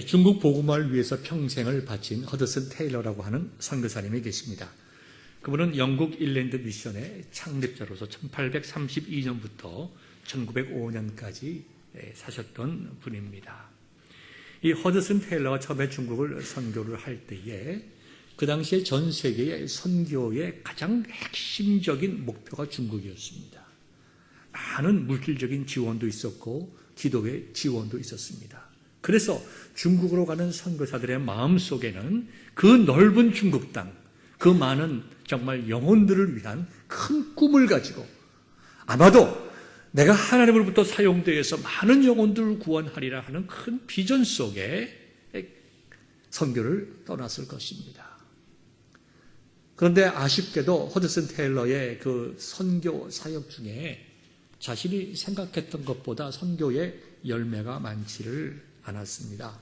중국 복음화를 위해서 평생을 바친 허드슨 테일러라고 하는 선교사님이 계십니다. 그분은 영국 일랜드 미션의 창립자로서 1832년부터 1905년까지 사셨던 분입니다. 이 허드슨 테일러가 처음에 중국을 선교를 할 때에 그 당시에 전 세계의 선교의 가장 핵심적인 목표가 중국이었습니다. 많은 물질적인 지원도 있었고 기도의 지원도 있었습니다. 그래서 중국으로 가는 선교사들의 마음속에는 그 넓은 중국 땅, 그 많은 정말 영혼들을 위한 큰 꿈을 가지고 아마도 내가 하나님으로부터 사용되어서 많은 영혼들을 구원하리라 하는 큰 비전 속에 선교를 떠났을 것입니다. 그런데 아쉽게도 허드슨 테일러의 그 선교 사역 중에 자신이 생각했던 것보다 선교의 열매가 많지를 않았습니다.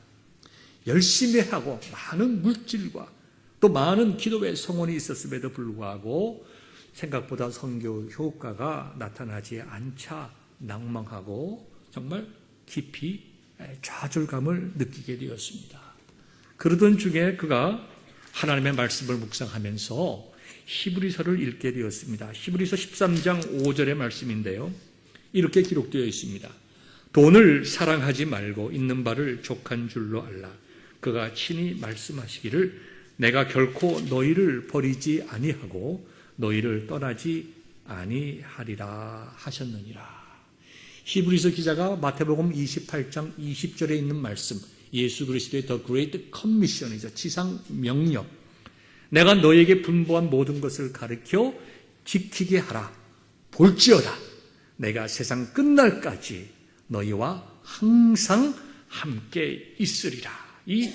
열심히 하고 많은 물질과 또 많은 기도의 성원이 있었음에도 불구하고 생각보다 선교 효과가 나타나지 않자 낭망하고 정말 깊이 좌절감을 느끼게 되었습니다. 그러던 중에 그가 하나님의 말씀을 묵상하면서 히브리서를 읽게 되었습니다. 히브리서 13장 5절의 말씀인데요. 이렇게 기록되어 있습니다. 돈을 사랑하지 말고 있는 바를 족한 줄로 알라. 그가 친히 말씀하시기를 내가 결코 너희를 버리지 아니하고 너희를 떠나지 아니하리라 하셨느니라. 히브리서 기자가 마태복음 28장 20절에 있는 말씀, 예수 그리스도의 The Great Commission이죠. 지상 명령. 내가 너희에게 분부한 모든 것을 가르쳐 지키게 하라. 볼지어다. 내가 세상 끝날까지 너희와 항상 함께 있으리라. 이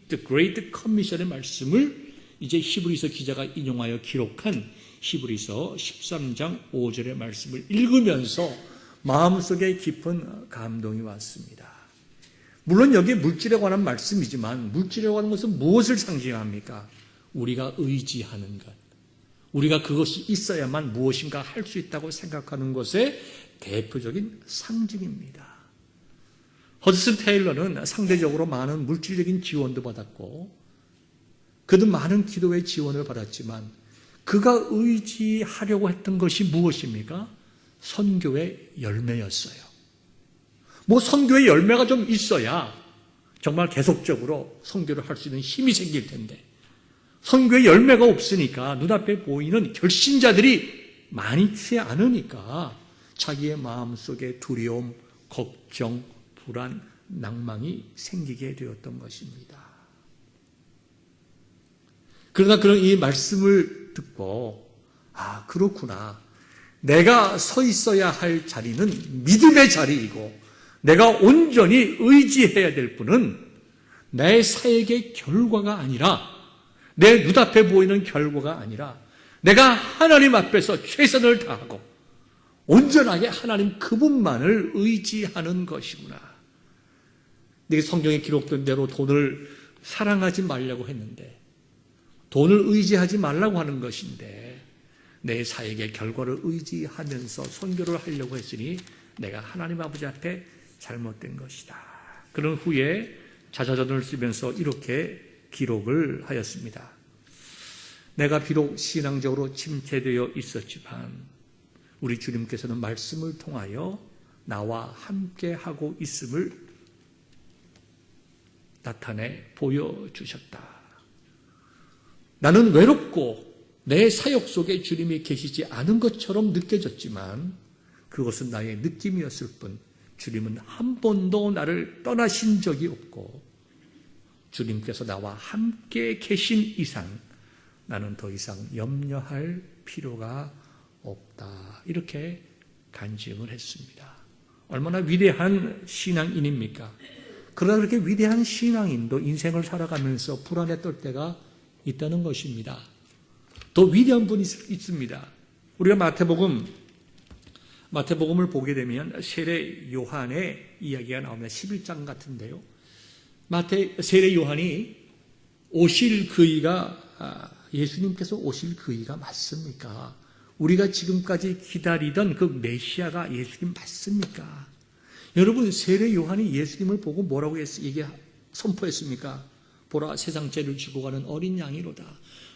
The Great Commission의 말씀을 이제 히브리서 기자가 인용하여 기록한 히브리서 13장 5절의 말씀을 읽으면서 마음속에 깊은 감동이 왔습니다. 물론 여기에 물질에 관한 말씀이지만 물질에 관한 것은 무엇을 상징합니까? 우리가 의지하는 것. 우리가 그것이 있어야만 무엇인가 할 수 있다고 생각하는 것의 대표적인 상징입니다. 허드슨 테일러는 상대적으로 많은 물질적인 지원도 받았고 그도 많은 기도의 지원을 받았지만 그가 의지하려고 했던 것이 무엇입니까? 선교의 열매였어요. 선교의 열매가 좀 있어야 정말 계속적으로 선교를 할 수 있는 힘이 생길 텐데 선교의 열매가 없으니까 눈앞에 보이는 결신자들이 많지 않으니까 자기의 마음속에 두려움, 걱정, 불안, 낭망이 생기게 되었던 것입니다. 그러나 그런 이 말씀을 듣고 그렇구나. 내가 서 있어야 할 자리는 믿음의 자리이고 내가 온전히 의지해야 될 분은 내 사역의 결과가 아니라 내 눈앞에 보이는 결과가 아니라 내가 하나님 앞에서 최선을 다하고 온전하게 하나님 그분만을 의지하는 것이구나. 내가 성경에 기록된 대로 돈을 사랑하지 말라고 했는데 돈을 의지하지 말라고 하는 것인데 내 사역의 결과를 의지하면서 선교를 하려고 했으니 내가 하나님 아버지 앞에 잘못된 것이다. 그런 후에 자자전을 쓰면서 이렇게 기록을 하였습니다. 내가 비록 신앙적으로 침체되어 있었지만 우리 주님께서는 말씀을 통하여 나와 함께하고 있음을 나타내 보여주셨다. 나는 외롭고 내 사역 속에 주님이 계시지 않은 것처럼 느껴졌지만 그것은 나의 느낌이었을 뿐 주님은 한 번도 나를 떠나신 적이 없고 주님께서 나와 함께 계신 이상 나는 더 이상 염려할 필요가 없다. 이렇게 간증을 했습니다. 얼마나 위대한 신앙인입니까? 그러나 그렇게 위대한 신앙인도 인생을 살아가면서 불안에 떨 때가 있다는 것입니다. 더 위대한 분이 있습니다. 우리가 마태복음을 보게 되면 세례 요한의 이야기가 나옵니다. 11장 같은데요. 세례 요한이 오실 그이가 예수님께서 오실 그이가 맞습니까? 우리가 지금까지 기다리던 그 메시아가 예수님 맞습니까? 여러분, 세례 요한이 예수님을 보고 뭐라고 선포했습니까? 보라, 세상 죄를 지고 가는 어린 양이로다.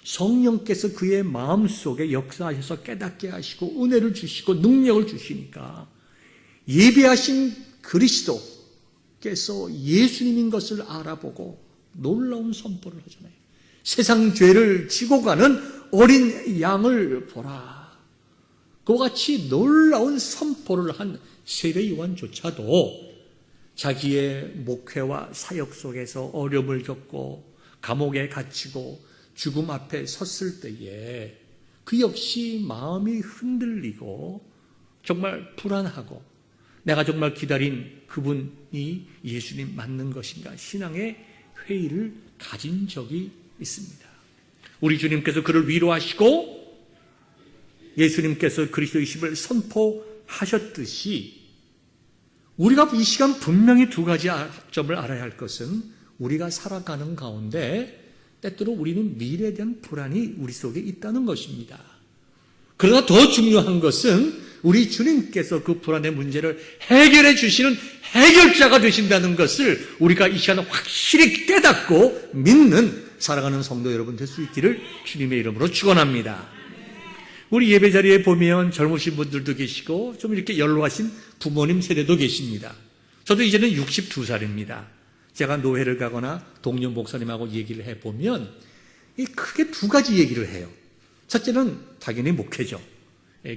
성령께서 그의 마음속에 역사하셔서 깨닫게 하시고 은혜를 주시고 능력을 주시니까 예배하신 그리스도께서 예수님인 것을 알아보고 놀라운 선포를 하잖아요. 세상 죄를 지고 가는 어린 양을 보라. 그와 같이 놀라운 선포를 한 세례 요한조차도 자기의 목회와 사역 속에서 어려움을 겪고 감옥에 갇히고 죽음 앞에 섰을 때에 그 역시 마음이 흔들리고 정말 불안하고 내가 정말 기다린 그분이 예수님 맞는 것인가 신앙의 회의를 가진 적이 있습니다. 우리 주님께서 그를 위로하시고 예수님께서 그리스도이심을 선포하셨듯이 우리가 이 시간 분명히 두 가지 점을 알아야 할 것은 우리가 살아가는 가운데 때때로 우리는 미래에 대한 불안이 우리 속에 있다는 것입니다. 그러나 더 중요한 것은 우리 주님께서 그 불안의 문제를 해결해 주시는 해결자가 되신다는 것을 우리가 이 시간에 확실히 깨닫고 믿는 살아가는 성도 여러분 될 수 있기를 주님의 이름으로 축원합니다. 우리 예배 자리에 보면 젊으신 분들도 계시고 좀 이렇게 연로하신 부모님 세대도 계십니다. 저도 이제는 62살입니다. 제가 노회를 가거나 동료 목사님하고 얘기를 해보면 크게 두 가지 얘기를 해요. 첫째는 당연히 목회죠.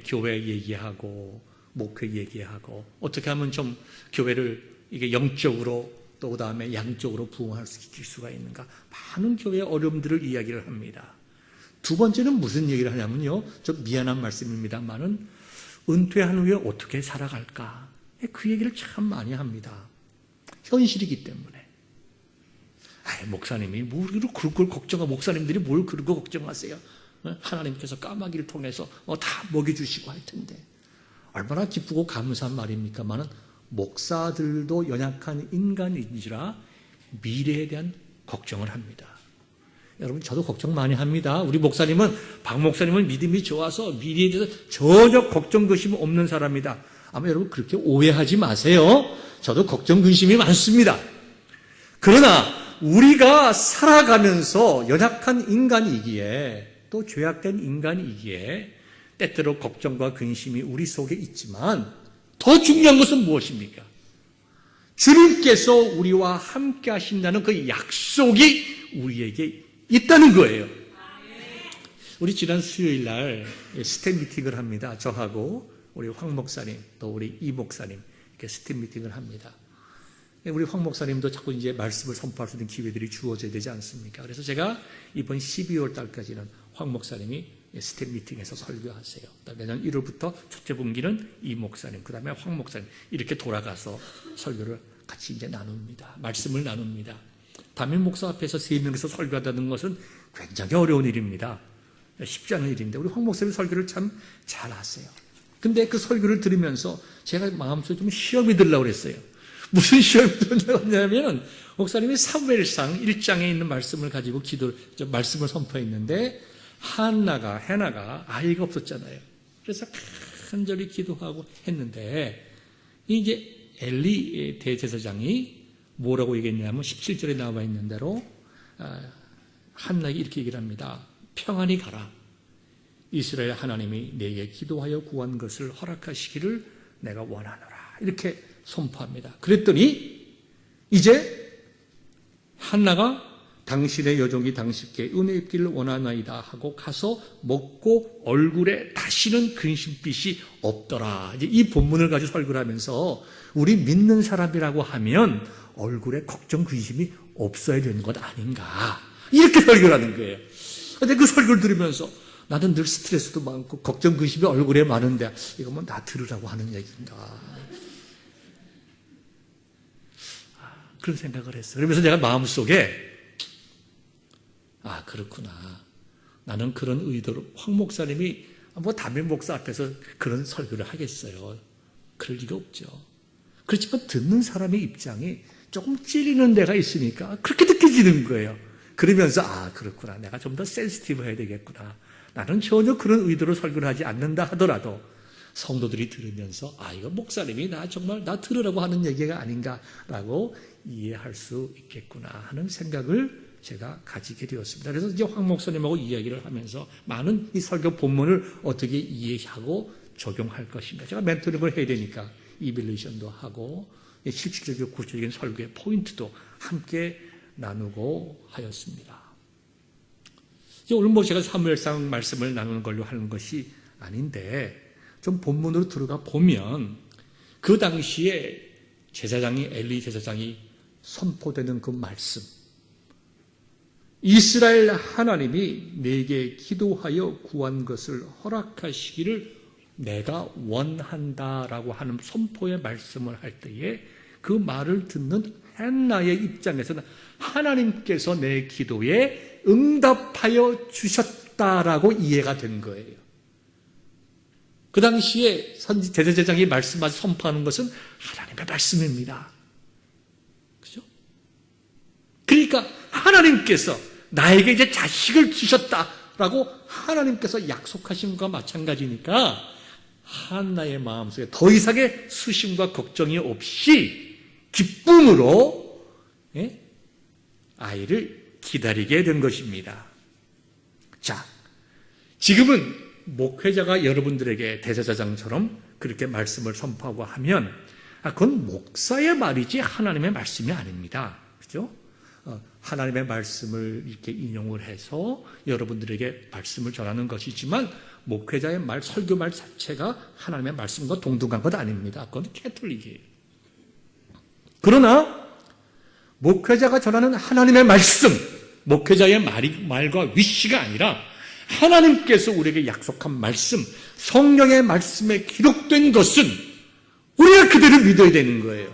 교회 얘기하고 목회 얘기하고 어떻게 하면 좀 교회를 이게 영적으로 또 그다음에 양적으로 부흥할 수 있을 수가 있는가. 많은 교회의 어려움들을 이야기를 합니다. 두 번째는 무슨 얘기를 하냐면요. 좀 미안한 말씀입니다만은 은퇴한 후에 어떻게 살아갈까. 그 얘기를 참 많이 합니다. 현실이기 때문에. 목사님이 뭘 그걸 걱정하고 목사님들이 뭘 그런 거 걱정하세요. 하나님께서 까마귀를 통해서 다 먹여주시고 할 텐데. 얼마나 기쁘고 감사한 말입니까만은 목사들도 연약한 인간인지라 미래에 대한 걱정을 합니다. 여러분 저도 걱정 많이 합니다. 우리 목사님은 박 목사님은 믿음이 좋아서 미래에 대해서 전혀 걱정 근심 없는 사람이다. 아마 여러분 그렇게 오해하지 마세요. 저도 걱정 근심이 많습니다. 그러나 우리가 살아가면서 연약한 인간이기에 또 죄악된 인간이기에 때때로 걱정과 근심이 우리 속에 있지만 더 중요한 것은 무엇입니까? 주님께서 우리와 함께 하신다는 그 약속이 우리에게 있다는 거예요. 우리 지난 수요일 날 스텝 미팅을 합니다. 저하고 우리 황 목사님 또 우리 이 목사님 이렇게 스텝 미팅을 합니다. 우리 황 목사님도 자꾸 이제 말씀을 선포할 수 있는 기회들이 주어져야 되지 않습니까? 그래서 제가 이번 12월 달까지는 황 목사님이 스텝 미팅에서 설교하세요. 내년 1월부터 첫째 분기는 이 목사님, 그 다음에 황 목사님 이렇게 돌아가서 설교를 같이 이제 나눕니다. 말씀을 나눕니다. 담임 목사 앞에서 3명이서 설교한다는 것은 굉장히 어려운 일입니다. 쉽지 않은 일인데 우리 황 목사님 설교를 참 잘하세요. 근데 그 설교를 들으면서 제가 마음속에 좀 시험이 들려고 그랬어요. 무슨 시험이 들었냐면 목사님이 사무엘상 1장에 있는 말씀을 가지고 말씀을 선포했는데 해나가 아이가 없었잖아요. 그래서 간절히 기도하고 했는데 이제 엘리 대제사장이 뭐라고 얘기했냐면 17절에 나와 있는 대로 한나에게 이렇게 얘기를 합니다. 평안히 가라. 이스라엘 하나님이 내게 기도하여 구한 것을 허락하시기를 내가 원하노라. 이렇게 선포합니다. 그랬더니 이제 한나가 당신의 여종이 당신께 은혜 입기를 원하나이다 하고 가서 먹고 얼굴에 다시는 근심빛이 없더라. 이제 이 본문을 가지고 설교를 하면서 우리 믿는 사람이라고 하면 얼굴에 걱정 근심이 없어야 되는 것 아닌가. 이렇게 설교를 하는 거예요. 근데 그 설교를 들으면서 나는 늘 스트레스도 많고 걱정 근심이 얼굴에 많은데 이거 뭐 나 들으라고 하는 얘기인가. 그런 생각을 했어요. 그러면서 내가 마음속에 그렇구나. 나는 그런 의도로 황 목사님이 담임 목사 앞에서 그런 설교를 하겠어요. 그럴 리가 없죠. 그렇지만 듣는 사람의 입장이 조금 찔리는 데가 있으니까 그렇게 느껴지는 거예요. 그러면서 그렇구나. 내가 좀 더 센시티브 해야 되겠구나. 나는 전혀 그런 의도로 설교를 하지 않는다 하더라도 성도들이 들으면서 이거 목사님이 정말 나 들으라고 하는 얘기가 아닌가라고 이해할 수 있겠구나 하는 생각을 제가 가지게 되었습니다. 그래서 이제 황 목사님하고 이야기를 하면서 많은 이 설교 본문을 어떻게 이해하고 적용할 것인가. 제가 멘토링을 해야 되니까 이빌루션도 하고 실질적이고 구체적인 설교의 포인트도 함께 나누고 하였습니다. 오늘 뭐 제가 사무엘상 말씀을 나누는 걸로 하는 것이 아닌데 좀 본문으로 들어가 보면 그 당시에 엘리 제사장이 선포되는 그 말씀, 이스라엘 하나님이 내게 기도하여 구한 것을 허락하시기를 내가 원한다라고 하는 선포의 말씀을 할 때에 그 말을 듣는 한나의 입장에서는 하나님께서 내 기도에 응답하여 주셨다라고 이해가 된 거예요. 그 당시에 제사장이 말씀하시 선포하는 것은 하나님의 말씀입니다. 그죠? 그러니까 하나님께서 나에게 이제 자식을 주셨다라고 하나님께서 약속하신 것과 마찬가지니까 한나의 마음속에 더 이상의 수심과 걱정이 없이 기쁨으로 아이를 기다리게 된 것입니다. 자, 지금은 목회자가 여러분들에게 대제사장처럼 그렇게 말씀을 선포하고 하면 그건 목사의 말이지 하나님의 말씀이 아닙니다. 그죠? 하나님의 말씀을 이렇게 인용을 해서 여러분들에게 말씀을 전하는 것이지만 목회자의 말, 설교 말 자체가 하나님의 말씀과 동등한 것 아닙니다. 그건 캐톨릭이에요. 그러나 목회자가 전하는 하나님의 말씀, 목회자의 말과 위시가 아니라 하나님께서 우리에게 약속한 말씀, 성령의 말씀에 기록된 것은 우리가 그대로 믿어야 되는 거예요.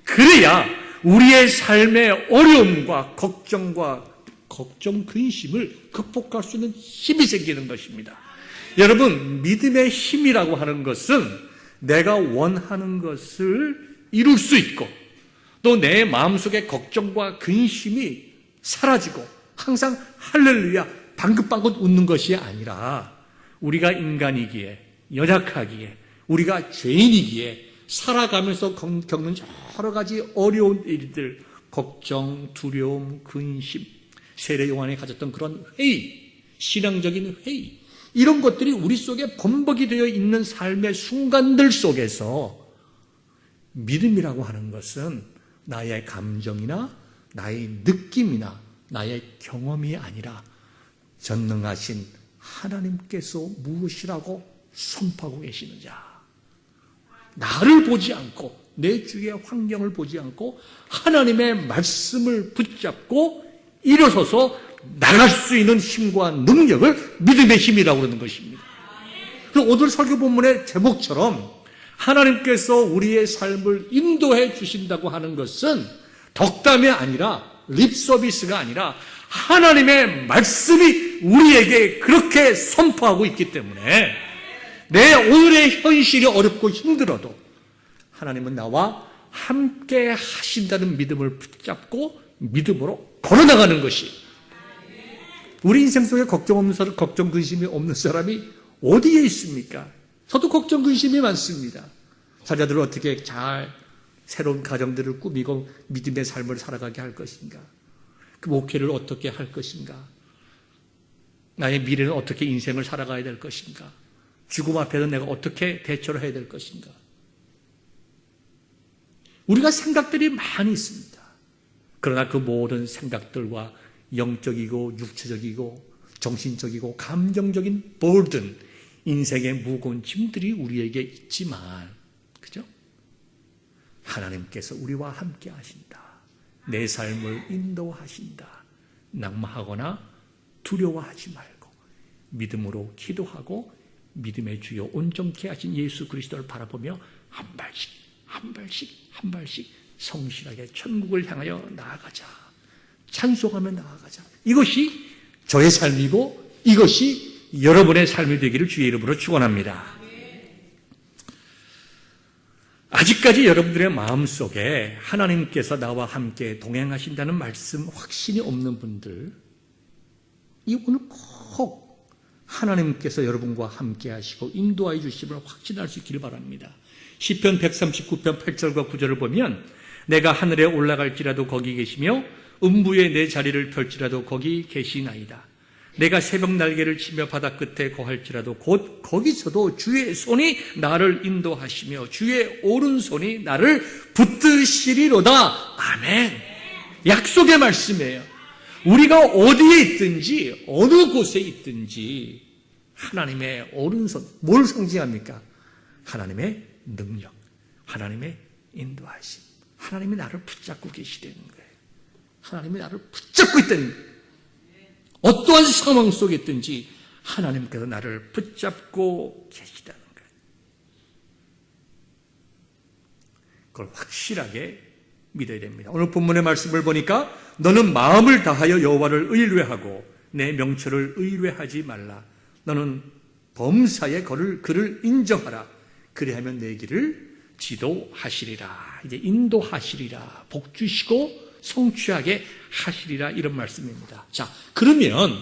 그래야 우리의 삶의 어려움과 걱정, 근심을 극복할 수 있는 힘이 생기는 것입니다. 여러분, 믿음의 힘이라고 하는 것은 내가 원하는 것을 이룰 수 있고 또 내 마음속의 걱정과 근심이 사라지고 항상 할렐루야 방긋방긋 웃는 것이 아니라 우리가 인간이기에 연약하기에 우리가 죄인이기에 살아가면서 겪는 여러 가지 어려운 일들, 걱정, 두려움, 근심, 세례 요한이 가졌던 그런 회의, 신앙적인 회의, 이런 것들이 우리 속에 범벅이 되어 있는 삶의 순간들 속에서 믿음이라고 하는 것은 나의 감정이나 나의 느낌이나 나의 경험이 아니라 전능하신 하나님께서 무엇이라고 선포하고 계시는 자, 나를 보지 않고 내 주위의 환경을 보지 않고 하나님의 말씀을 붙잡고 일어서서 나갈 수 있는 힘과 능력을 믿음의 힘이라고 그러는 것입니다. 그래서 오늘 설교 본문의 제목처럼 하나님께서 우리의 삶을 인도해 주신다고 하는 것은 덕담이 아니라 립서비스가 아니라 하나님의 말씀이 우리에게 그렇게 선포하고 있기 때문에 내 오늘의 현실이 어렵고 힘들어도 하나님은 나와 함께 하신다는 믿음을 붙잡고 믿음으로 걸어나가는 것이, 우리 인생 속에 걱정 근심이 없는 사람이 어디에 있습니까? 저도 걱정 근심이 많습니다. 자녀들을 어떻게 잘 새로운 가정들을 꾸미고 믿음의 삶을 살아가게 할 것인가? 그 목회를 어떻게 할 것인가? 나의 미래는 어떻게 인생을 살아가야 될 것인가? 죽음 앞에서 내가 어떻게 대처를 해야 될 것인가? 우리가 생각들이 많이 있습니다. 그러나 그 모든 생각들과 영적이고 육체적이고 정신적이고 감정적인 burden, 인생의 무거운 짐들이 우리에게 있지만, 그죠? 하나님께서 우리와 함께 하신다. 내 삶을 인도하신다. 낙마하거나 두려워하지 말고 믿음으로 기도하고 믿음의 주요 온전케 하신 예수 그리스도를 바라보며 한 발씩 성실하게 천국을 향하여 나아가자. 찬송하며 나아가자. 이것이 저의 삶이고 이것이 여러분의 삶이 되기를 주의 이름으로 축원합니다. 아직까지 여러분들의 마음속에 하나님께서 나와 함께 동행하신다는 말씀 확신이 없는 분들, 이 오늘 꼭 하나님께서 여러분과 함께 하시고 인도하여 주심을 확신할 수 있기를 바랍니다. 시편 139편 8절과 9절을 보면 내가 하늘에 올라갈지라도 거기 계시며 음부에 내 자리를 펼지라도 거기 계시나이다. 내가 새벽 날개를 치며 바다 끝에 거할지라도 곧 거기서도 주의 손이 나를 인도하시며 주의 오른손이 나를 붙드시리로다. 아멘. 약속의 말씀이에요. 우리가 어디에 있든지 어느 곳에 있든지 하나님의 오른손, 뭘 상징합니까? 하나님의 능력, 하나님의 인도하심. 하나님이 나를 붙잡고 계시다는 거예요. 하나님이 나를 붙잡고 있다는 거예요. 어떠한 상황 속에 있든지 하나님께서 나를 붙잡고 계시다는 거예요. 그걸 확실하게 믿어야 됩니다. 오늘 본문의 말씀을 보니까 너는 마음을 다하여 여호와를 의뢰하고 내 명철을 의뢰하지 말라. 너는 범사에 그를 인정하라. 그리하면 내 길을 지도하시리라. 이제 인도하시리라. 복주시고 성취하게 하시리라. 이런 말씀입니다. 자, 그러면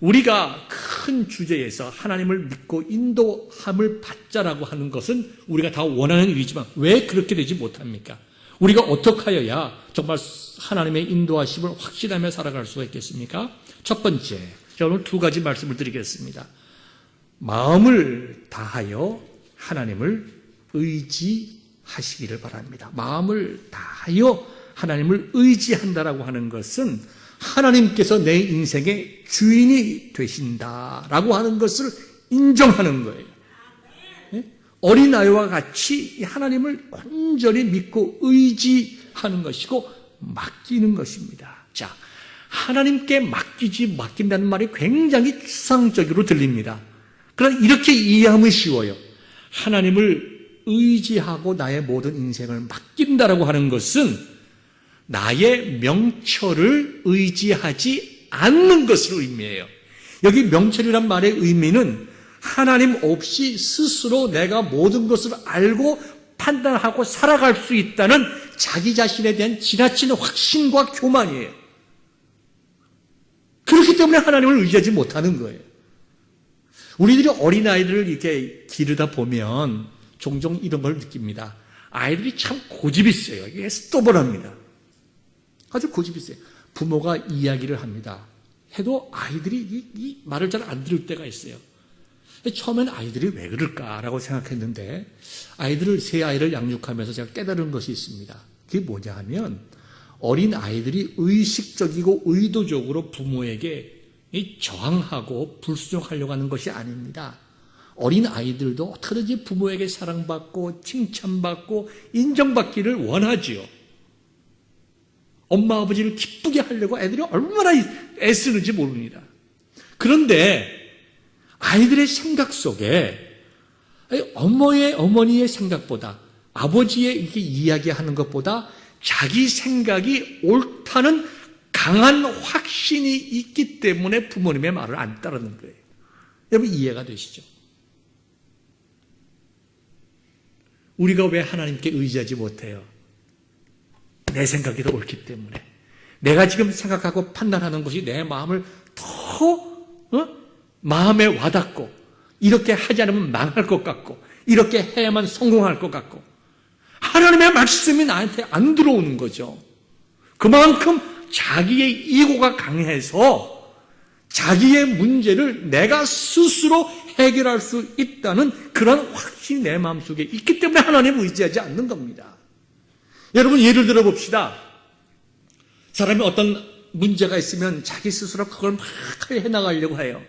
우리가 큰 주제에서 하나님을 믿고 인도함을 받자라고 하는 것은 우리가 다 원하는 일이지만 왜 그렇게 되지 못합니까? 우리가 어떻게 하여야 정말 하나님의 인도하심을 확신하며 살아갈 수가 있겠습니까? 첫 번째, 제가 오늘 두 가지 말씀을 드리겠습니다. 마음을 다하여 하나님을 의지하시기를 바랍니다. 마음을 다하여 하나님을 의지한다라고 하는 것은 하나님께서 내 인생의 주인이 되신다라고 하는 것을 인정하는 거예요. 어린아이와 같이 하나님을 온전히 믿고 의지하는 것이고 맡기는 것입니다. 자, 하나님께 맡긴다는 말이 굉장히 추상적으로 들립니다. 그러나 이렇게 이해하면 쉬워요. 하나님을 의지하고 나의 모든 인생을 맡긴다라고 하는 것은 나의 명철을 의지하지 않는 것을 의미해요. 여기 명철이란 말의 의미는 하나님 없이 스스로 내가 모든 것을 알고 판단하고 살아갈 수 있다는 자기 자신에 대한 지나친 확신과 교만이에요. 그렇기 때문에 하나님을 의지하지 못하는 거예요. 우리들이 어린아이들을 이렇게 기르다 보면 종종 이런 걸 느낍니다. 아이들이 참 고집이 있어요. 이게 스토벌합니다. 아주 고집이 있어요. 부모가 이야기를 합니다. 해도 아이들이 이 말을 잘 안 들을 때가 있어요. 처음엔 아이들이 왜 그럴까라고 생각했는데 새 아이를 양육하면서 제가 깨달은 것이 있습니다. 그게 뭐냐 하면 어린 아이들이 의식적이고 의도적으로 부모에게 저항하고 불순종하려고 하는 것이 아닙니다. 어린 아이들도 어떻게든지 부모에게 사랑받고 칭찬받고 인정받기를 원하지요. 엄마 아버지를 기쁘게 하려고 애들이 얼마나 애쓰는지 모릅니다. 그런데 아이들의 생각 속에 어머니의 생각보다 아버지의 이렇게 이야기하는 것보다 자기 생각이 옳다는 강한 확신이 있기 때문에 부모님의 말을 안 따르는 거예요. 여러분 이해가 되시죠? 우리가 왜 하나님께 의지하지 못해요? 내 생각이 더 옳기 때문에. 내가 지금 생각하고 판단하는 것이 내 마음을 더 마음에 와닿고 이렇게 하지 않으면 망할 것 같고 이렇게 해야만 성공할 것 같고 하나님의 말씀이 나한테 안 들어오는 거죠. 그만큼 자기의 이고가 강해서 자기의 문제를 내가 스스로 해결할 수 있다는 그런 확신이 내 마음속에 있기 때문에 하나님을 의지하지 않는 겁니다. 여러분 예를 들어 봅시다. 사람이 어떤 문제가 있으면 자기 스스로 그걸 막 해나가려고 해요.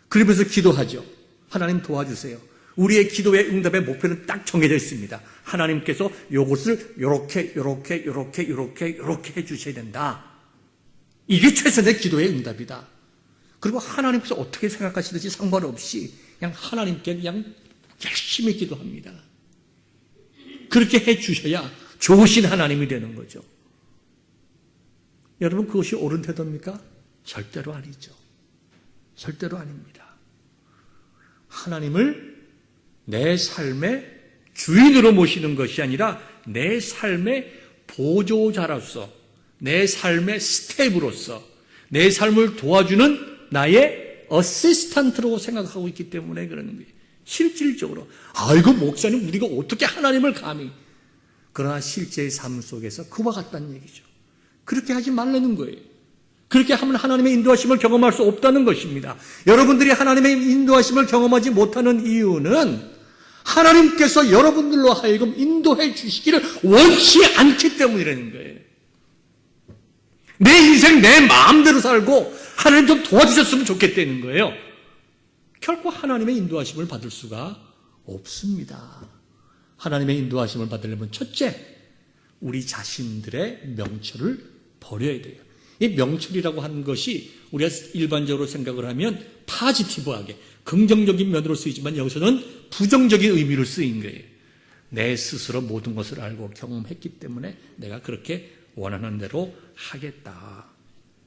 그러면서 기도하죠. 하나님 도와주세요. 우리의 기도의 응답의 목표는 딱 정해져 있습니다. 하나님께서 이것을 요렇게 해주셔야 된다. 이게 최선의 기도의 응답이다. 그리고 하나님께서 어떻게 생각하시든지 상관없이 그냥 하나님께 그냥 열심히 기도합니다. 그렇게 해주셔야 좋으신 하나님이 되는 거죠. 여러분 그것이 옳은 태도입니까? 절대로 아니죠. 절대로 아닙니다. 하나님을 내 삶의 주인으로 모시는 것이 아니라 내 삶의 보조자로서 내 삶의 스텝으로서 내 삶을 도와주는 나의 어시스턴트로 생각하고 있기 때문에 그러는 거예요. 실질적으로 아이고 목사님 우리가 어떻게 하나님을 감히. 그러나 실제의 삶 속에서 그와 같다는 얘기죠. 그렇게 하지 말라는 거예요. 그렇게 하면 하나님의 인도하심을 경험할 수 없다는 것입니다. 여러분들이 하나님의 인도하심을 경험하지 못하는 이유는 하나님께서 여러분들로 하여금 인도해 주시기를 원치 않기 때문이라는 거예요. 내 인생 내 마음대로 살고 하나님 좀 도와주셨으면 좋겠다는 거예요. 결코 하나님의 인도하심을 받을 수가 없습니다. 하나님의 인도하심을 받으려면 첫째, 우리 자신들의 명철을 버려야 돼요. 이 명철이라고 하는 것이 우리가 일반적으로 생각을 하면 파지티브하게 긍정적인 면으로 쓰이지만 여기서는 부정적인 의미로 쓰인 거예요. 내 스스로 모든 것을 알고 경험했기 때문에 내가 그렇게 원하는 대로 하겠다.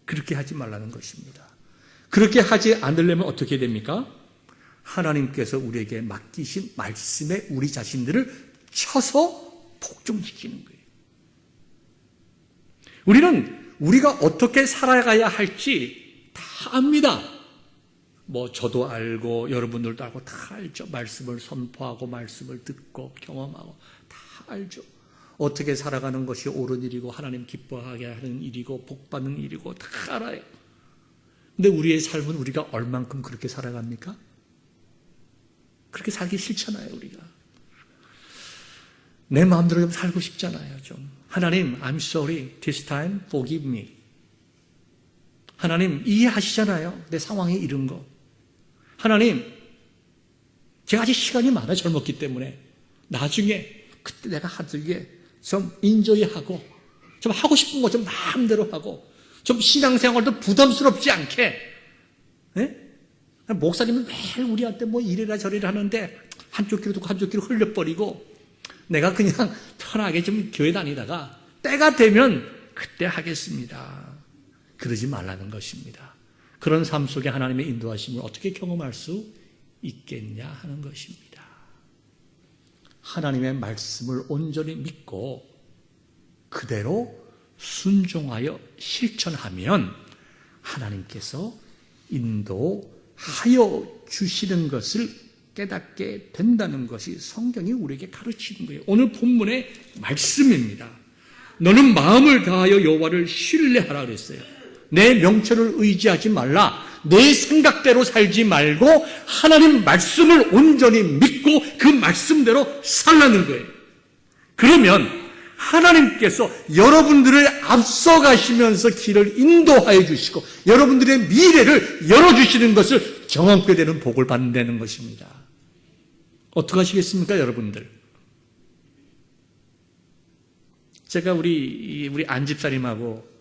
그렇게 하지 말라는 것입니다. 그렇게 하지 않으려면 어떻게 됩니까? 하나님께서 우리에게 맡기신 말씀에 우리 자신들을 쳐서 복종시키는 거예요. 우리는 우리가 어떻게 살아가야 할지 다 압니다. 저도 알고 여러분들도 알고 다 알죠. 말씀을 선포하고 말씀을 듣고 경험하고 다 알죠. 어떻게 살아가는 것이 옳은 일이고 하나님 기뻐하게 하는 일이고 복받는 일이고 다 알아요. 근데 우리의 삶은 우리가 얼만큼 그렇게 살아갑니까? 그렇게 살기 싫잖아요, 우리가. 내 마음대로 좀 살고 싶잖아요, 좀. 하나님, I'm sorry. This time, forgive me. 하나님, 이해하시잖아요. 내 상황이 이런 거. 하나님, 제가 아직 시간이 많아, 젊었기 때문에. 나중에, 그때 내가 하들게 좀 인조이하고, 좀 하고 싶은 거 좀 마음대로 하고, 좀 신앙생활도 부담스럽지 않게, 네? 목사님은 매일 우리한테 이래라 저래라 하는데, 한쪽 귀로 듣고 한쪽 귀로 흘려버리고, 내가 그냥 편하게 좀 교회 다니다가 때가 되면 그때 하겠습니다. 그러지 말라는 것입니다. 그런 삶 속에 하나님의 인도하심을 어떻게 경험할 수 있겠냐 하는 것입니다. 하나님의 말씀을 온전히 믿고 그대로 순종하여 실천하면 하나님께서 인도하여 주시는 것을 깨닫게 된다는 것이 성경이 우리에게 가르치는 거예요. 오늘 본문의 말씀입니다. 너는 마음을 다하여 여호와를 신뢰하라 그랬어요. 내 명철을 의지하지 말라. 내 생각대로 살지 말고 하나님 말씀을 온전히 믿고 그 말씀대로 살라는 거예요. 그러면 하나님께서 여러분들을 앞서가시면서 길을 인도하여 주시고 여러분들의 미래를 열어주시는 것을 경험하게 되는 복을 받는다는 것입니다. 어떻게 하시겠습니까, 여러분들? 제가 우리 안집사님하고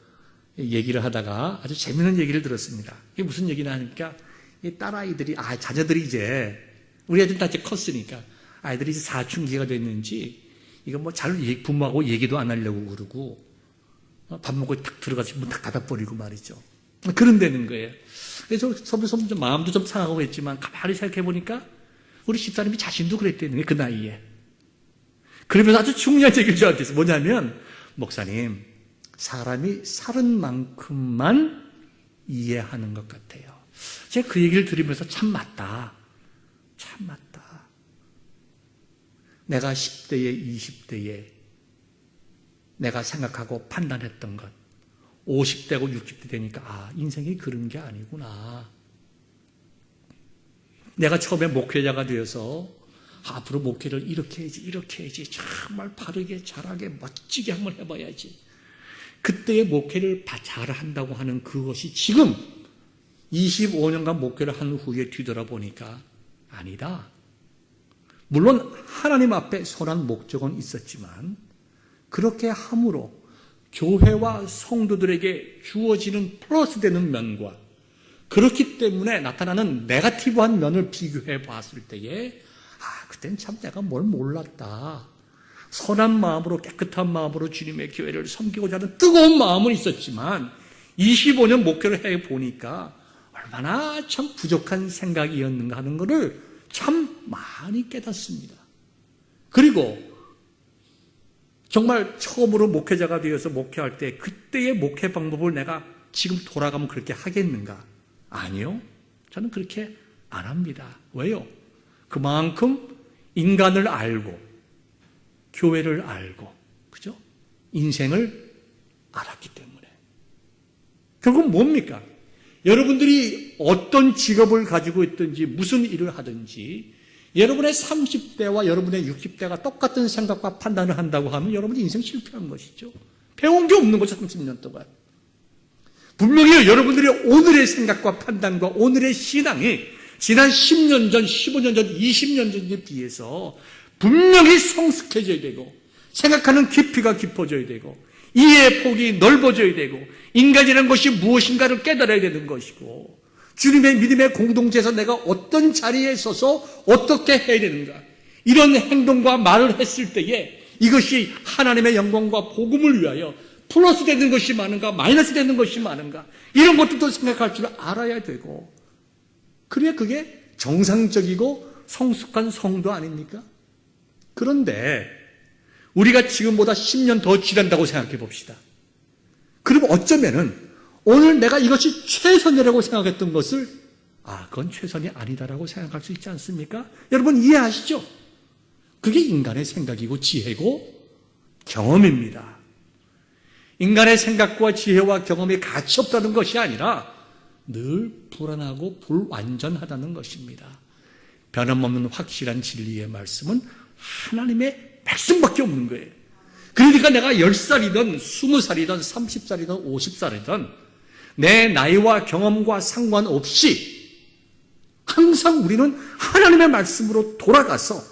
얘기를 하다가 아주 재미있는 얘기를 들었습니다. 이게 무슨 얘기나 하니까 이 딸아이들이, 자녀들이 이제, 우리 애들 다 이제 컸으니까 아이들이 이제 사춘기가 됐는지 이거 잘 부모하고 얘기도 안 하려고 그러고 밥 먹고 탁 들어가서 문 탁 닫아버리고 말이죠. 그런다는 거예요. 그래서 좀 마음도 좀 상하고 했지만 가만히 생각해보니까 우리 집사람이 자신도 그랬다는 거예요, 그 나이에. 그러면서 아주 중요한 얘기를 저한테 했어요. 뭐냐면, 목사님, 사람이 사는 만큼만 이해하는 것 같아요. 제가 그 얘기를 들으면서 참 맞다. 참 맞다. 내가 10대에 20대에 내가 생각하고 판단했던 것 50대고 60대 되니까 인생이 그런 게 아니구나. 내가 처음에 목회자가 되어서 앞으로 목회를 이렇게 해야지 정말 바르게 잘하게 멋지게 한번 해봐야지. 그때의 목회를 잘한다고 하는 그것이 지금 25년간 목회를 한 후에 뒤돌아보니까 아니다. 물론 하나님 앞에 선한 목적은 있었지만 그렇게 함으로 교회와 성도들에게 주어지는 플러스 되는 면과 그렇기 때문에 나타나는 네거티브한 면을 비교해 봤을 때에 그땐 참 내가 뭘 몰랐다. 선한 마음으로 깨끗한 마음으로 주님의 교회를 섬기고자 하는 뜨거운 마음은 있었지만 25년 목회를 해보니까 얼마나 참 부족한 생각이었는가 하는 것을 참 많이 깨닫습니다. 그리고 정말 처음으로 목회자가 되어서 목회할 때 그때의 목회 방법을 내가 지금 돌아가면 그렇게 하겠는가? 아니요. 저는 그렇게 안 합니다. 왜요? 그만큼 인간을 알고 교회를 알고 그죠? 인생을 알았기 때문에. 결국 뭡니까? 여러분들이 어떤 직업을 가지고 있든지 무슨 일을 하든지 여러분의 30대와 여러분의 60대가 똑같은 생각과 판단을 한다고 하면 여러분이 인생 실패한 것이죠. 배운 게 없는 거죠. 30년 동안. 분명히 여러분들이 오늘의 생각과 판단과 오늘의 신앙이 지난 10년 전, 15년 전, 20년 전에 비해서 분명히 성숙해져야 되고 생각하는 깊이가 깊어져야 되고 이해의 폭이 넓어져야 되고 인간이라는 것이 무엇인가를 깨달아야 되는 것이고 주님의 믿음의 공동체에서 내가 어떤 자리에 서서 어떻게 해야 되는가 이런 행동과 말을 했을 때에 이것이 하나님의 영광과 복음을 위하여 플러스 되는 것이 많은가 마이너스 되는 것이 많은가 이런 것들도 생각할 줄 알아야 되고 그래야 그게 정상적이고 성숙한 성도 아닙니까? 그런데 우리가 지금보다 10년 더 지난다고 생각해 봅시다. 그럼 어쩌면은 오늘 내가 이것이 최선이라고 생각했던 것을 그건 최선이 아니다라고 생각할 수 있지 않습니까? 여러분 이해하시죠? 그게 인간의 생각이고 지혜고 경험입니다. 인간의 생각과 지혜와 경험이 가치 없다는 것이 아니라 늘 불안하고 불완전하다는 것입니다. 변함없는 확실한 진리의 말씀은 하나님의 말씀밖에 없는 거예요. 그러니까 내가 10살이든 20살이든 30살이든 50살이든 내 나이와 경험과 상관없이 항상 우리는 하나님의 말씀으로 돌아가서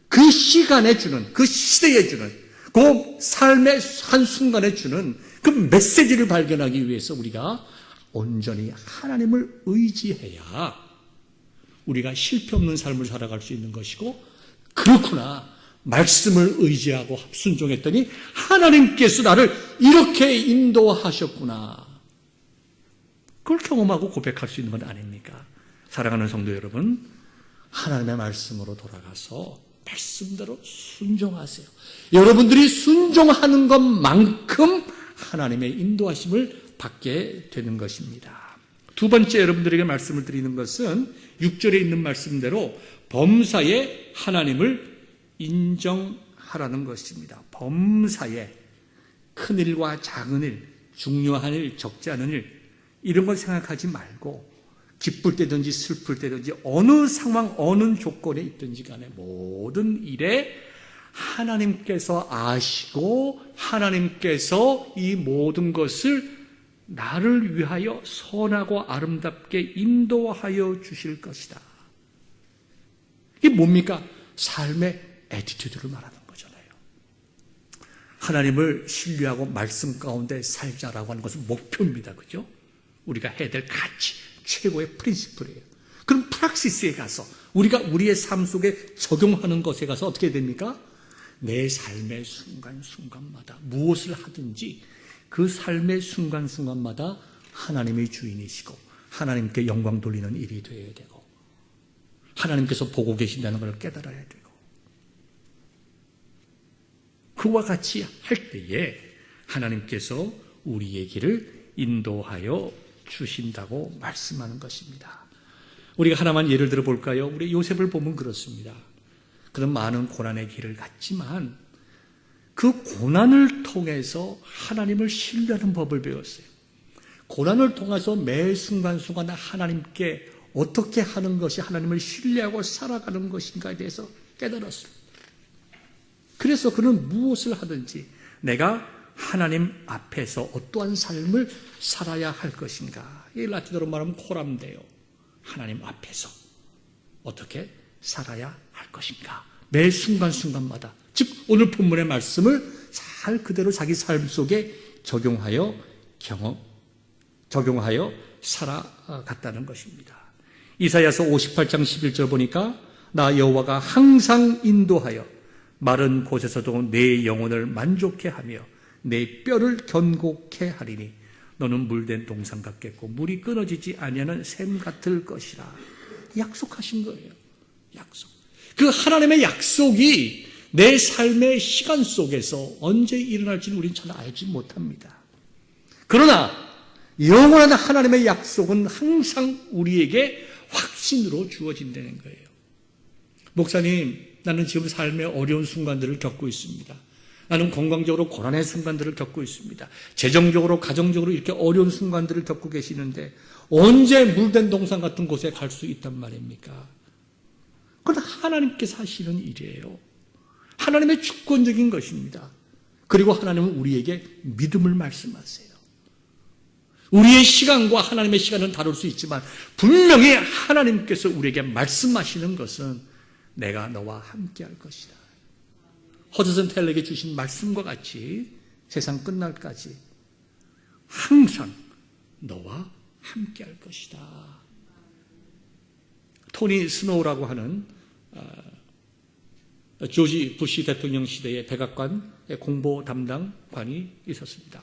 그 시간에 주는 그 시대에 주는 그 삶의 한순간에 주는 그 메시지를 발견하기 위해서 우리가 온전히 하나님을 의지해야 우리가 실패 없는 삶을 살아갈 수 있는 것이고 그렇구나 말씀을 의지하고 순종했더니 하나님께서 나를 이렇게 인도하셨구나 그걸 경험하고 고백할 수 있는 건 아닙니까? 사랑하는 성도 여러분 하나님의 말씀으로 돌아가서 말씀대로 순종하세요. 여러분들이 순종하는 것만큼 하나님의 인도하심을 받게 되는 것입니다. 두 번째 여러분들에게 말씀을 드리는 것은 6절에 있는 말씀대로 범사에 하나님을 인정하라는 것입니다. 범사에 큰일과 작은 일, 중요한 일, 적지 않은 일 이런 걸 생각하지 말고 기쁠 때든지 슬플 때든지 어느 상황, 어느 조건에 있든지 간에 모든 일에 하나님께서 아시고 하나님께서 이 모든 것을 나를 위하여 선하고 아름답게 인도하여 주실 것이다. 이게 뭡니까? 삶의 애티튜드를 말하는 거잖아요. 하나님을 신뢰하고 말씀 가운데 살자라고 하는 것은 목표입니다. 그죠? 우리가 해야 될 가치, 최고의 프린시플이에요. 그럼 프락시스에 가서 우리가 우리의 삶 속에 적용하는 것에 가서 어떻게 됩니까? 내 삶의 순간순간마다 무엇을 하든지 그 삶의 순간순간마다 하나님의 주인이시고 하나님께 영광 돌리는 일이 되어야 되고 하나님께서 보고 계신다는 걸 깨달아야 되고 그와 같이 할 때에 하나님께서 우리의 길을 인도하여 주신다고 말씀하는 것입니다. 우리가 하나만 예를 들어 볼까요? 우리 요셉을 보면 그렇습니다. 그런 많은 고난의 길을 갔지만 그 고난을 통해서 하나님을 신뢰하는 법을 배웠어요. 고난을 통해서 매 순간순간 하나님께 어떻게 하는 것이 하나님을 신뢰하고 살아가는 것인가에 대해서 깨달았습니다. 그래서 그는 무엇을 하든지 내가 하나님 앞에서 어떠한 삶을 살아야 할 것인가. 이 라틴어로 말하면 코람데요. 하나님 앞에서 어떻게 살아야 할 것인가. 매 순간순간마다 즉 오늘 본문의 말씀을 잘 그대로 자기 삶 속에 적용하여 살아갔다는 것입니다. 이사야서 58장 11절 보니까 나 여호와가 항상 인도하여 마른 곳에서도 내 영혼을 만족해 하며 내 뼈를 견고케 하리니 너는 물된 동산 같겠고 물이 끊어지지 아니하는 샘 같을 것이라. 약속하신 거예요. 약속. 그 하나님의 약속이 내 삶의 시간 속에서 언제 일어날지는 우리는 잘 알지 못합니다. 그러나 영원한 하나님의 약속은 항상 우리에게 확신으로 주어진다는 거예요. 목사님, 나는 지금 삶의 어려운 순간들을 겪고 있습니다. 나는 건강적으로 고난의 순간들을 겪고 있습니다. 재정적으로, 가정적으로 이렇게 어려운 순간들을 겪고 계시는데 언제 물된 동산 같은 곳에 갈 수 있단 말입니까? 그건 하나님께서 하시는 일이에요. 하나님의 주권적인 것입니다. 그리고 하나님은 우리에게 믿음을 말씀하세요. 우리의 시간과 하나님의 시간은 다를 수 있지만 분명히 하나님께서 우리에게 말씀하시는 것은 내가 너와 함께 할 것이다. 허드슨 테일러에게 주신 말씀과 같이 세상 끝날까지 항상 너와 함께 할 것이다. 토니 스노우라고 하는 조지 부시 대통령 시대의 백악관 공보 담당관이 있었습니다.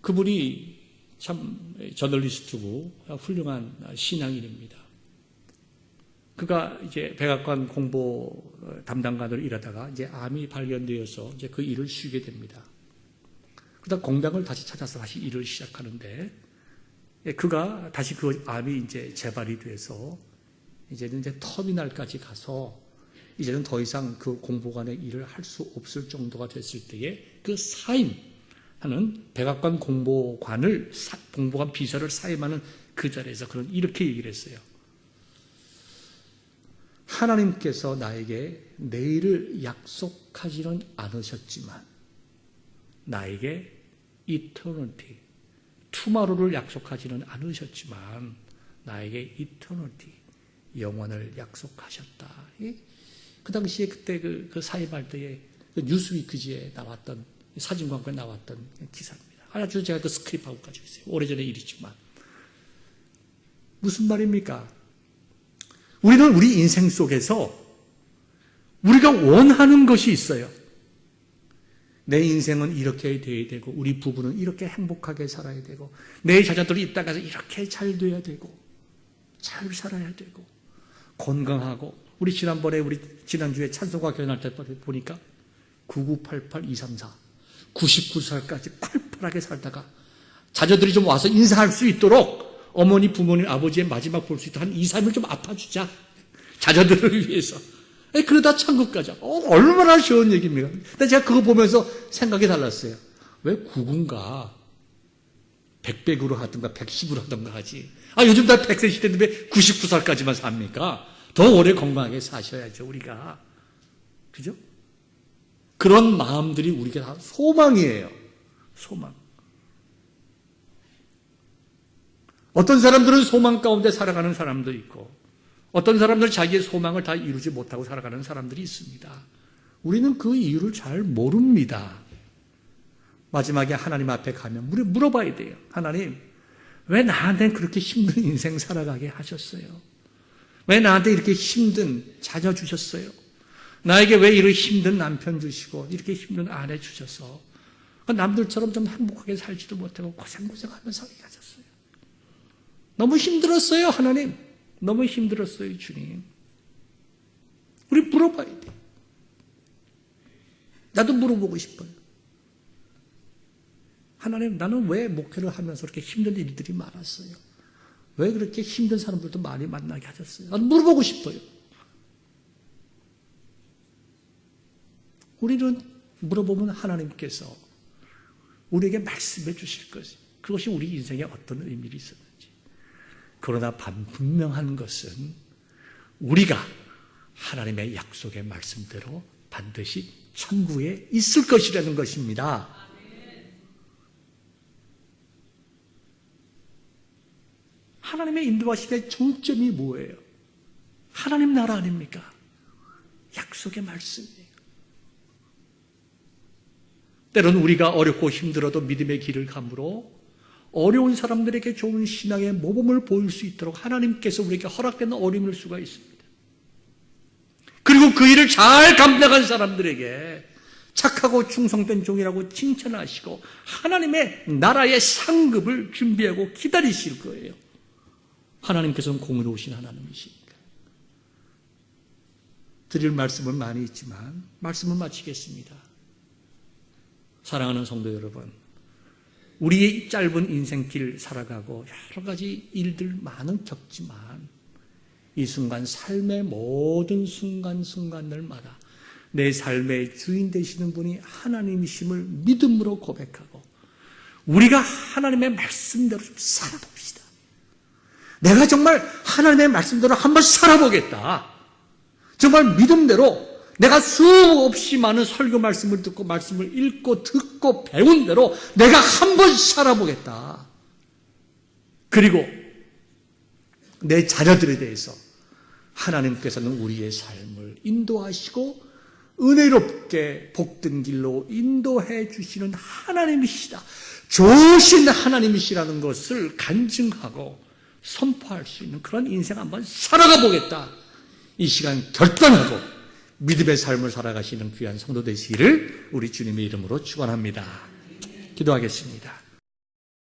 그분이 참 저널리스트고 훌륭한 신앙인입니다. 그가 이제 백악관 공보 담당관으로 일하다가 이제 암이 발견되어서 이제 그 일을 쉬게 됩니다. 그러다 공장을 다시 찾아서 다시 일을 시작하는데 그가 다시 그 암이 이제 재발이 돼서 이제는 이제 터미널까지 가서 이제는 더 이상 그 공보관의 일을 할 수 없을 정도가 됐을 때에 그 사임하는 백악관 공보관 비서를 사임하는 그 자리에서 그는 이렇게 얘기를 했어요. 하나님께서 나에게 내일을 약속하지는 않으셨지만 나에게 eternity, tomorrow를 약속하지는 않으셨지만 나에게 eternity, 영원을 약속하셨다. 그 당시에 그때 그 사임할 때에 그 뉴스위크지에 나왔던 사진광고에 나왔던 기사입니다. 아주 제가 그 스크립하고 가지고 있어요. 오래전의 일이지만 무슨 말입니까? 우리는 우리 인생 속에서 우리가 원하는 것이 있어요. 내 인생은 이렇게 돼야 되고 우리 부부는 이렇게 행복하게 살아야 되고 내 자녀들이 이 땅에서 이렇게 잘 돼야 되고 잘 살아야 되고 건강하고 우리 지난주에 찬송가 견할 때 보니까 9988234 99살까지 팔팔하게 살다가 자녀들이 좀 와서 인사할 수 있도록 어머니, 부모님, 아버지의 마지막 볼 수 있도록 한 2, 3일 좀 아파주자. 자녀들을 위해서. 그러다 천국 가자. 얼마나 쉬운 얘기입니까? 근데 제가 그거 보면서 생각이 달랐어요. 왜 99가 100으로 하든가 110으로 하든가 하지. 요즘 다 100세 시대인데 왜 99살까지만 삽니까? 더 오래 건강하게 사셔야죠, 우리가. 그죠? 그런 마음들이 우리가 다 소망이에요. 소망. 어떤 사람들은 소망 가운데 살아가는 사람도 있고 어떤 사람들은 자기의 소망을 다 이루지 못하고 살아가는 사람들이 있습니다. 우리는 그 이유를 잘 모릅니다. 마지막에 하나님 앞에 가면 물어봐야 돼요. 하나님, 왜 나한테 그렇게 힘든 인생 살아가게 하셨어요? 왜 나한테 이렇게 힘든 자녀 주셨어요? 나에게 왜 이렇게 힘든 남편 주시고 이렇게 힘든 아내 주셔서 남들처럼 좀 행복하게 살지도 못하고 고생하면서 살게 하셨어요? 너무 힘들었어요, 하나님. 너무 힘들었어요, 주님. 우리 물어봐야 돼. 나도 물어보고 싶어요. 하나님, 나는 왜 목회를 하면서 그렇게 힘든 일들이 많았어요? 왜 그렇게 힘든 사람들도 많이 만나게 하셨어요? 나도 물어보고 싶어요. 우리는 물어보면 하나님께서 우리에게 말씀해 주실 것이 그것이 우리 인생에 어떤 의미를 있었는지. 그러나 분명한 것은 우리가 하나님의 약속의 말씀대로 반드시 천국에 있을 것이라는 것입니다. 하나님의 인도하심의 정점이 뭐예요? 하나님 나라 아닙니까? 약속의 말씀이에요. 때로는 우리가 어렵고 힘들어도 믿음의 길을 감으로 어려운 사람들에게 좋은 신앙의 모범을 보일 수 있도록 하나님께서 우리에게 허락되는 어려움일 수가 있습니다. 그리고 그 일을 잘 감당한 사람들에게 착하고 충성된 종이라고 칭찬하시고 하나님의 나라의 상급을 준비하고 기다리실 거예요. 하나님께서는 공의로우신 하나님이시니까. 드릴 말씀은 많이 있지만 말씀을 마치겠습니다. 사랑하는 성도 여러분, 우리의 짧은 인생길 살아가고 여러 가지 일들 많은 겪지만 이 순간 삶의 모든 순간순간들마다 내 삶의 주인 되시는 분이 하나님이심을 믿음으로 고백하고 우리가 하나님의 말씀대로 좀 살아봅시다. 내가 정말 하나님의 말씀대로 한번 살아보겠다. 정말 믿음대로 내가 수없이 많은 설교 말씀을 듣고 말씀을 읽고 듣고 배운 대로 내가 한번 살아보겠다. 그리고 내 자녀들에 대해서 하나님께서는 우리의 삶을 인도하시고 은혜롭게 복된 길로 인도해 주시는 하나님이시다. 좋으신 하나님이시라는 것을 간증하고 선포할 수 있는 그런 인생 한번 살아가 보겠다. 이 시간 결단하고 믿음의 삶을 살아가시는 귀한 성도 되시기를 우리 주님의 이름으로 축원합니다. 기도하겠습니다.